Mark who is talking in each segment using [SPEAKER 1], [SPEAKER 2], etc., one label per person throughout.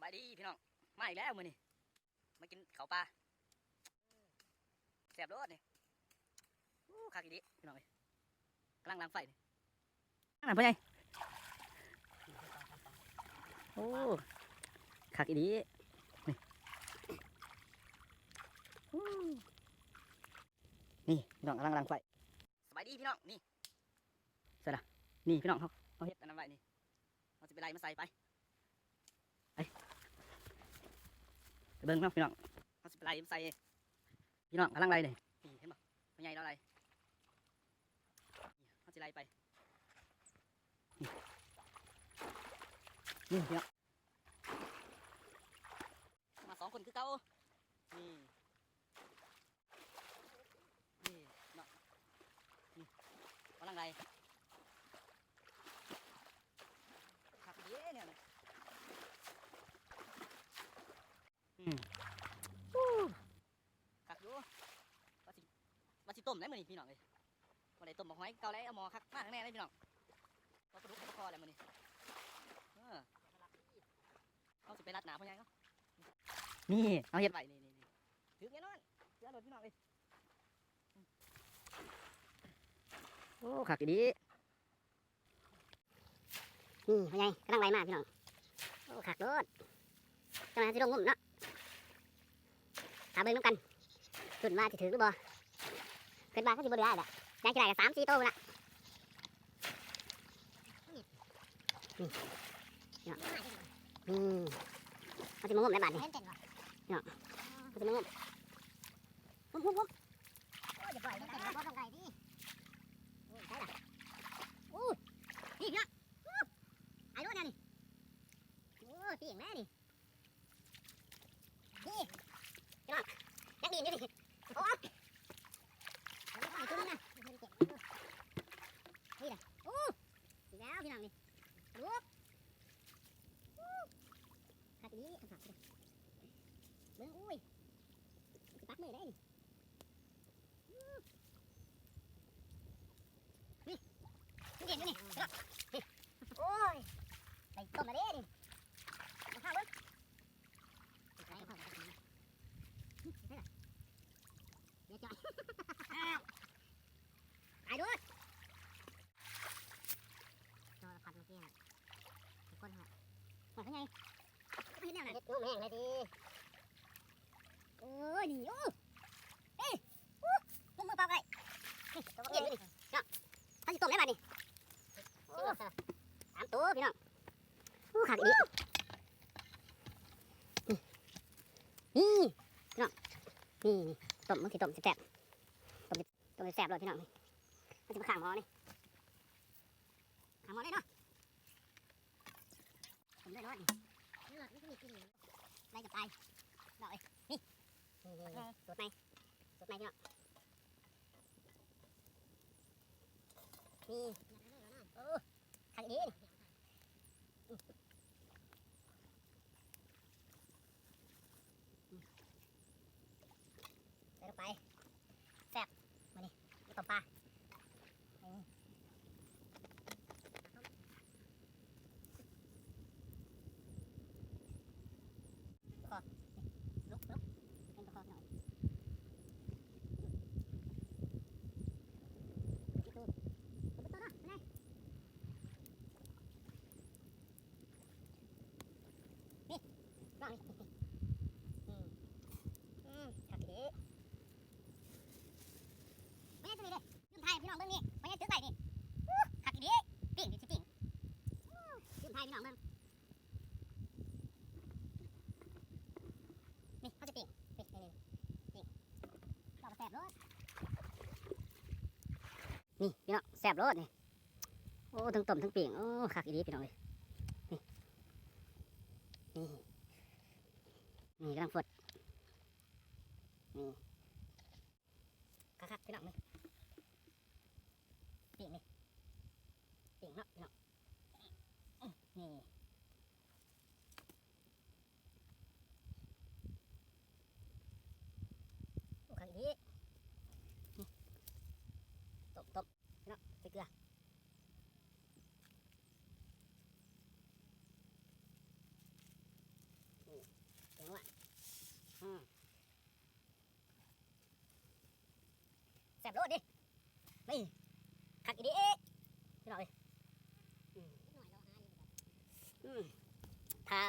[SPEAKER 1] ายดีพี่น้องมาอีกแล้วมื้อนี้มากินข้าวปลาแซ่บรสนี่คักอีดิพี่น้องเอ้ยกำลังล้างไฟนี่นั่นพ่อใหญ่โอ้คักอีดินี่นี่พี่น้องกำลังล้างไฟสบายดีพี่น้องนี่เสร็จละนี่พี่น้องเขาเฮ็ดอันนั้นไว้นี่เราจะไปไล่มาใส่ไปเบิ่งเนาะพี่น้องเขาสิไปไล่มาใส่พี่น้องกำลังไล่เลยนี่เห็นบ่พ่อใหญ่เราไล่เขาสิไล่ไปนี่พี่น้องมา2 คนคือเก่านี่เนาะนี่กำลังไล่ขับเยอะเนี่ยคักอยู่ว่าสิต้มได้มื้อนี้พี่น้องเอ้ยบ่ได้ต้มบักหอยเก่าแล้วเอาหม้อคักมาข้างในเลยพี่น้องเอาปลาดุกเอาปลาคอแล้วมื้อนี้เอาสิไปรัดหน้าพ่อใหญ่เนาะนี่เอาเฮ็ดไว้นี่ถึงแน่นอนเสือรถพี่น้องเอ้ยโอ้คักอีดีนี่พ่อใหญ่กำลังไล่มาพี่น้องโอ้คักโลดจังหวะสิลงงุ่มเนาะถามเบิ่งน้ำกันส่วนว่าสิถือหรือบ่เกิดมาก็สิบ่ได้แหละยังจะได้กับ3-4 โตละนี่เขาสิมางมในบ้านนี่เนาะเขาสิมางมโอ้ยอย่าปล่อยมันเป็นบ่ต้องไกลดิโอ้ยใช่ล่ะโอ้นี่พี่น้องไอ้รถเนี่ยนี่โอ้พี่อย่างแม่นี่นี่พี่น้องนักบินอยู่ดิโอ้ยเอาไปตัวนี้นะนี่แหละโอ้ดีแล้วพี่น้องนี่ลูกขัดนี้ขัดเลยเบิ่งอุ้ยปักมือได้นี่เด่นอยู่นี่โอ้ยใส่ต้มมาเด้ดิเอาข้าวเบิ่งใส่ข้าวเดี๋ยวจ่อยตายด้วยโดนผัดเมื่อกี้ฮะคนฮะหมดแล้วไงไม่เห็นแนวไหนเด็ดแม่งเลยดิโอ้ยนี่โอ้เอ้ยลงมือเปล่าไปตัวเย็นดิเนาะถ้าจะต้มได้ป่ะนี่โอ้3 ตัวพี่น้องโอ้ขาดอีกนี่พี่น้องนี่ต้มมันสิต้มแซ่บต้มแซ่บเลยพี่น้องนี่มันจะมาข้างหม้อนี่ข้างหม้อได้เนาะผมได้รอดนี่รอดไม่ต้องมีกินได้กับตายเนาะเอ้ยนี่สูตรไหมพี่น้องนี่โอ้ขัดดีใส่ลงไปแซ่บมานี่ต้มปลาคอลุกเป็นตัวคอหน่อยตัวนะไปไหนนี่วางนี่ขัดดีไม่ใช่ตัวนี้เลยยืมไทยพี่น้องเบิ้งนี่ไม่ใช่ซื้อใส่นี่ขัดดีปิ่งดิชิปิ่งยืมไทยพี่น้องเบิ้งนี่เขาจะปิ่งปิ่งเราแสบรสนี่พี่น้องแสบรสนี่โอ้ทั้งต้มทั้งปิ่งโอ้ขัดดีพี่น้องเลยนี่กำลังฟดนี่คักพี่น้องนี่ปิ่งนี่ปิ่งเนาะพี่น้องนี่โอ้ขัดดีนี่ต้มพี่น้องใส่เกลือ แซ่บโลดดินี่ขัดอีดีพี่น้องเอ้ยถ้า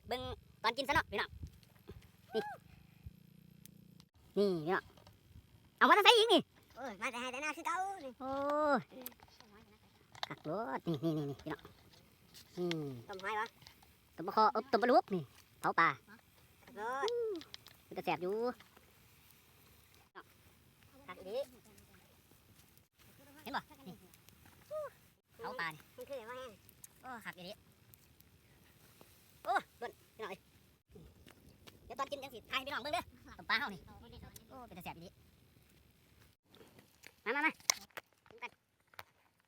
[SPEAKER 1] เบิ่งตอนกินซะเนาะพี่น้องนี่พี่น้องเอามาใส่อีกนี่โอ้ยมาแต่ให้แต่หน้าคือเก่านี่โอ้ยขัดโลดนี่พี่น้องต้มหอยวะต้มปลาคอต้มปลาลูกนี่เผาปลาขัดโลดมันจะแซ่บอยู่ขัดอีดีเห็นบ่นี่เผาปลานี่มันคือว่าแห้งโอ้ขัดอีดีโอ้เบิ่นพี่น้องเอ้ยเดี๋ยวตอนกินจังสิทายพี่น้องเบิ่งเด้อต้มปลาเฮานี่โอ้เป็นแต่แซ่บอีดีมากินกัน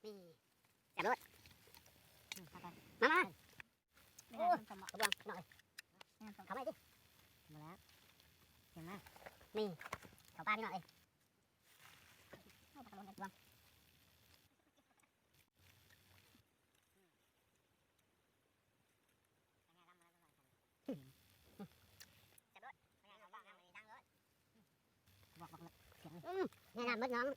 [SPEAKER 1] นี่แซ่บโลดมาโอ้กระบวงหน่อยเข้ามาดิมาแล้วเห็นไหมนี่เข้าปลาพี่น้องเอ้ยเข้าปลากระบวงจับรถแนะนำมดน้อง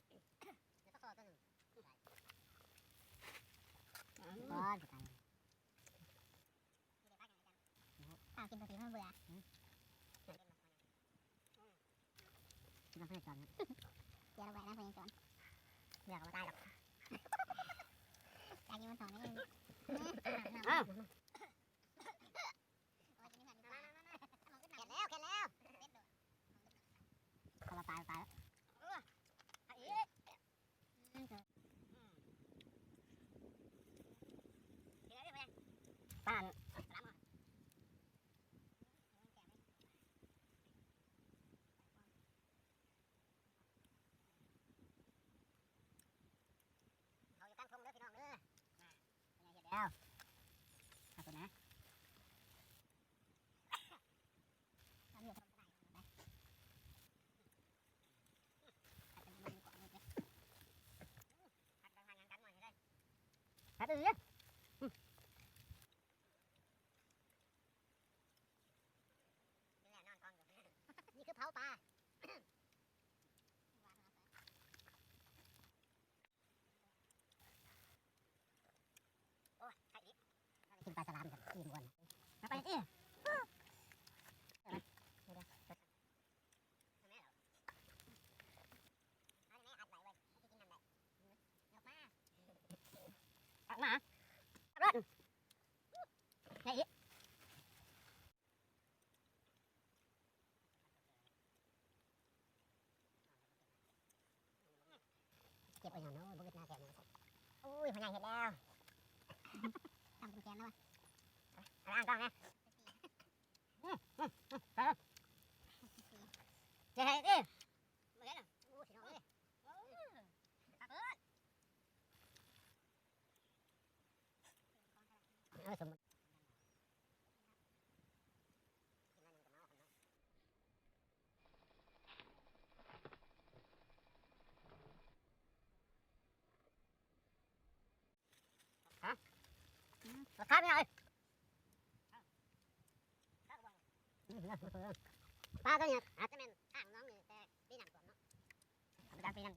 [SPEAKER 1] ข้าวกินปกติมันเบื่อกินน้ำเพื่อนจอนเดี๋ยวเราไปน้ำเพื่อนจอนเบื่อก็ไม่ได้หรอกอยากกินมันสองนี่อ้าวเข็นแล้วเขาตายแล้วป้านเขาอยู่กลางทุ่งเด้อพี่น้องเด้อเห็นแล้วขอบคุณนะฮัดเอ้ยนี่คือเผาปลาโอ้ยไข่ดิกินปลาสลามกันกินวนมาไปดิมาขับรถไงอีกเก็บไปหน่อยเนาะบุกหน้าแขนอุ้ยพญาเห็ดแล้วทำกุญแจแล้ววะล้างกล้องนะเจ๊ดิมาเล่นอ่ะอู้สิน้องเลยสมมติฮะราคาไม่เอาปลาตัวนี้อาจจะเป็นข้างน้องนี่แต่ปีหนังตัวเนาะทำการปีหนัง